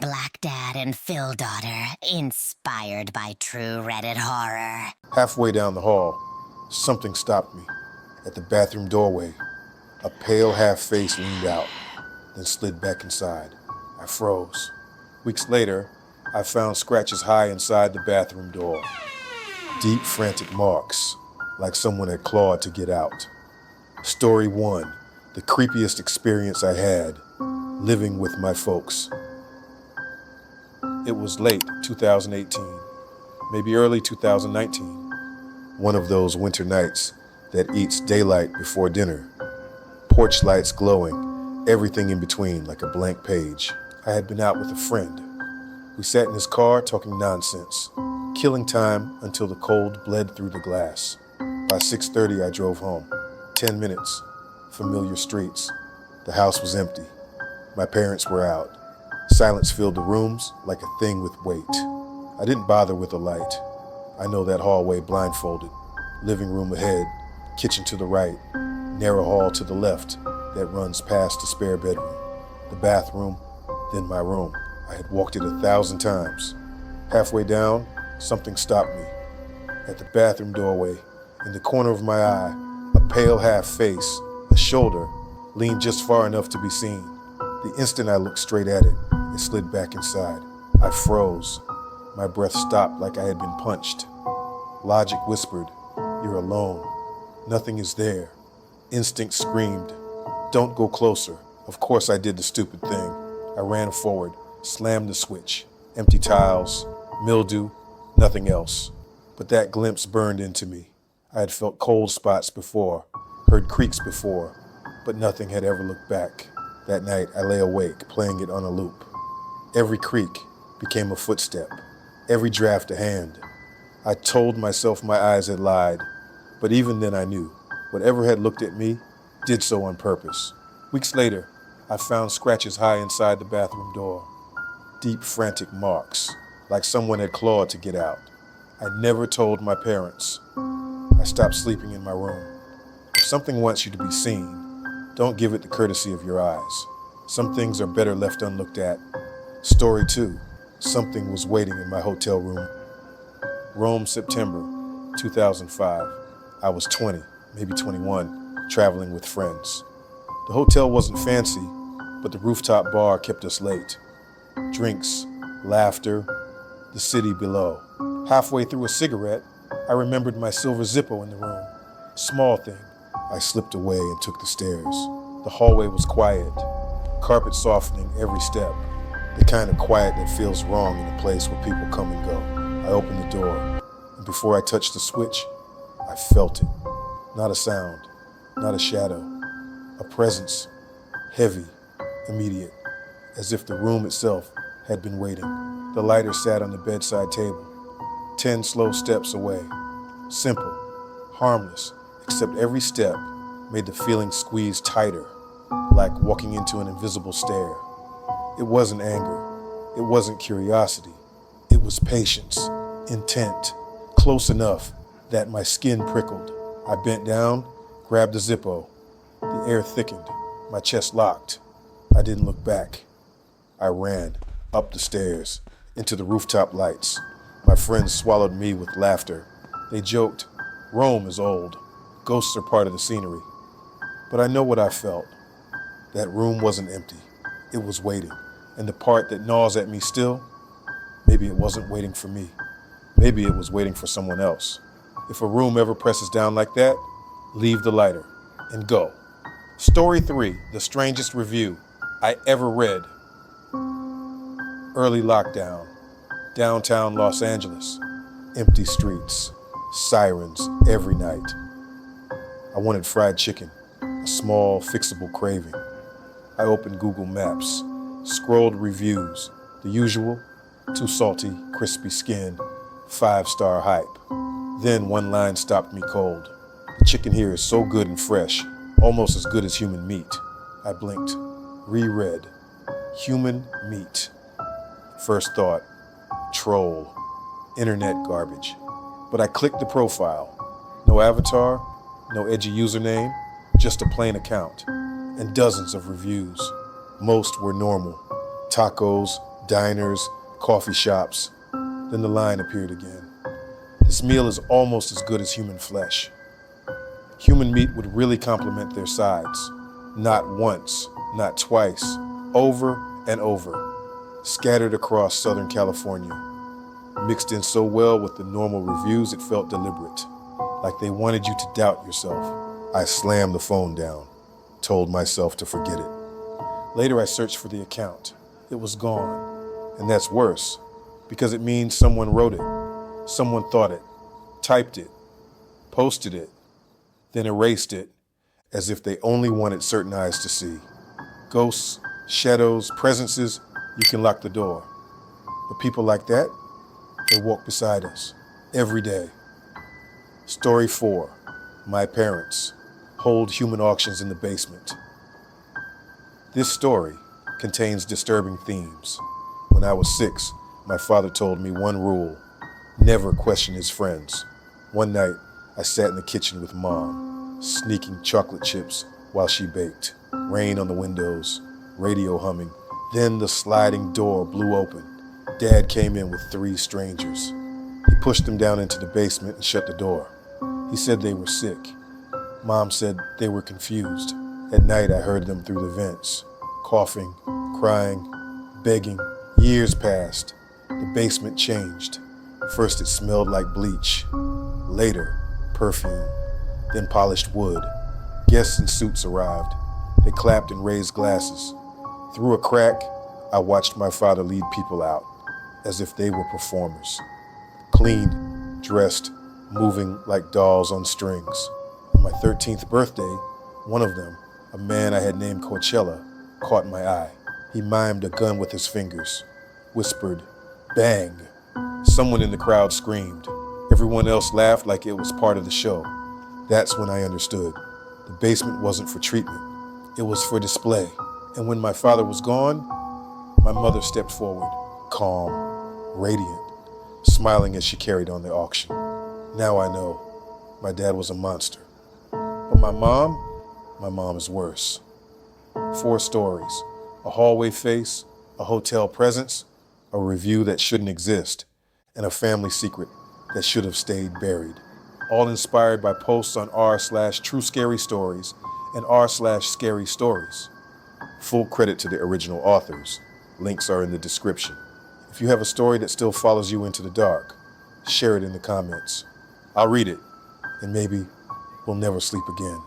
Black Dad and Phil Daughter, inspired by true Reddit horror. Halfway down the hall, something stopped me. At the bathroom doorway, a pale half-face leaned out, then slid back inside. I froze. Weeks later, I found scratches high inside the bathroom door. Deep, frantic marks, like someone had clawed to get out. Story 1, the creepiest experience I had, living with my folks. It was late 2018, maybe early 2019. One of those winter nights that eats daylight before dinner. Porch lights glowing, everything in between like a blank page. I had been out with a friend. We sat in his car talking nonsense, killing time until the cold bled through the glass. By 6:30, I drove home. 10 minutes, familiar streets. The house was empty. My parents were out. Silence filled the rooms like a thing with weight. I didn't bother with a light. I know that hallway blindfolded. Living room ahead, kitchen to the right, narrow hall to the left that runs past the spare bedroom. The bathroom, then my room. I had walked it 1,000 times. Halfway down, something stopped me. At the bathroom doorway, in the corner of my eye, a pale half face, a shoulder, leaned just far enough to be seen. The instant I looked straight at it, it slid back inside. I froze. My breath stopped like I had been punched. Logic whispered, "You're alone. Nothing is there." Instinct screamed, "Don't go closer." Of course I did the stupid thing. I ran forward, slammed the switch. Empty tiles, mildew, nothing else. But that glimpse burned into me. I had felt cold spots before, heard creaks before, but nothing had ever looked back. That night, I lay awake, playing it on a loop. Every creak became a footstep, every draft a hand. I told myself my eyes had lied, but even then I knew, whatever had looked at me did so on purpose. Weeks later, I found scratches high inside the bathroom door. Deep, frantic marks, like someone had clawed to get out. I never told my parents. I stopped sleeping in my room. If something wants you to be seen, don't give it the courtesy of your eyes. Some things are better left unlooked at. Story 2, something was waiting in my hotel room. Rome, September 2005. I was 20, maybe 21, traveling with friends. The hotel wasn't fancy, but the rooftop bar kept us late. Drinks, laughter, the city below. Halfway through a cigarette, I remembered my silver Zippo in the room. Small thing. I slipped away and took the stairs. The hallway was quiet, carpet softening every step, the kind of quiet that feels wrong in a place where people come and go. I opened the door, and before I touched the switch, I felt it. Not a sound, not a shadow, a presence, heavy, immediate, as if the room itself had been waiting. The lighter sat on the bedside table, 10 slow steps away. Simple, harmless, except every step made the feeling squeeze tighter, like walking into an invisible stare. It wasn't anger. It wasn't curiosity. It was patience, intent, close enough that my skin prickled. I bent down, grabbed the Zippo. The air thickened, my chest locked. I didn't look back. I ran up the stairs, into the rooftop lights. My friends swallowed me with laughter. They joked, "Rome is old. Ghosts are part of the scenery." But I know what I felt. That room wasn't empty. It was waiting. And the part that gnaws at me still, maybe it wasn't waiting for me. Maybe it was waiting for someone else. If a room ever presses down like that, leave the lighter and go. Story 3, the strangest review I ever read. Early lockdown, downtown Los Angeles, empty streets, sirens every night. I wanted fried chicken, a small, fixable craving. I opened Google Maps, scrolled reviews, the usual, too salty, crispy skin, 5-star hype. Then one line stopped me cold. "The chicken here is so good and fresh, almost as good as human meat." I blinked, reread, human meat. First thought, troll, internet garbage. But I clicked the profile. No avatar, no edgy username, just a plain account, and dozens of reviews. Most were normal. Tacos, diners, coffee shops. Then the line appeared again. This meal is almost as good as human flesh. Human meat would really complement their sides. Not once, not twice, over and over. Scattered across Southern California. Mixed in so well with the normal reviews it felt deliberate. Like they wanted you to doubt yourself. I slammed the phone down. Told myself to forget it. Later I searched for the account. It was gone. And that's worse, because it means someone wrote it. Someone thought it. Typed it. Posted it. Then erased it, as if they only wanted certain eyes to see. Ghosts, shadows, presences, you can lock the door. But people like that, they walk beside us, every day. Story 4, my parents hold human auctions in the basement. This story contains disturbing themes. When I was 6, my father told me one rule: never question his friends. One night, I sat in the kitchen with Mom, sneaking chocolate chips while she baked. Rain on the windows, radio humming. Then the sliding door blew open. Dad came in with 3 strangers. He pushed them down into the basement and shut the door. He said they were sick. Mom said they were confused. At night, I heard them through the vents, coughing, crying, begging. Years passed. The basement changed. First, it smelled like bleach. Later, perfume. Then polished wood. Guests in suits arrived. They clapped and raised glasses. Through a crack, I watched my father lead people out, as if they were performers. Clean, dressed, moving like dolls on strings. On my 13th birthday, one of them, a man I had named Coachella, caught my eye. He mimed a gun with his fingers, whispered, "Bang." Someone in the crowd screamed. Everyone else laughed like it was part of the show. That's when I understood. The basement wasn't for treatment. It was for display. And when my father was gone, my mother stepped forward, calm, radiant, smiling as she carried on the auction. Now I know my dad was a monster. But my mom is worse. 4 stories, a hallway face, a hotel presence, a review that shouldn't exist, and a family secret that should have stayed buried. All inspired by posts on r/True Scary Stories and r/Scary Stories. Full credit to the original authors. Links are in the description. If you have a story that still follows you into the dark, share it in the comments. I'll read it, and maybe we'll never sleep again.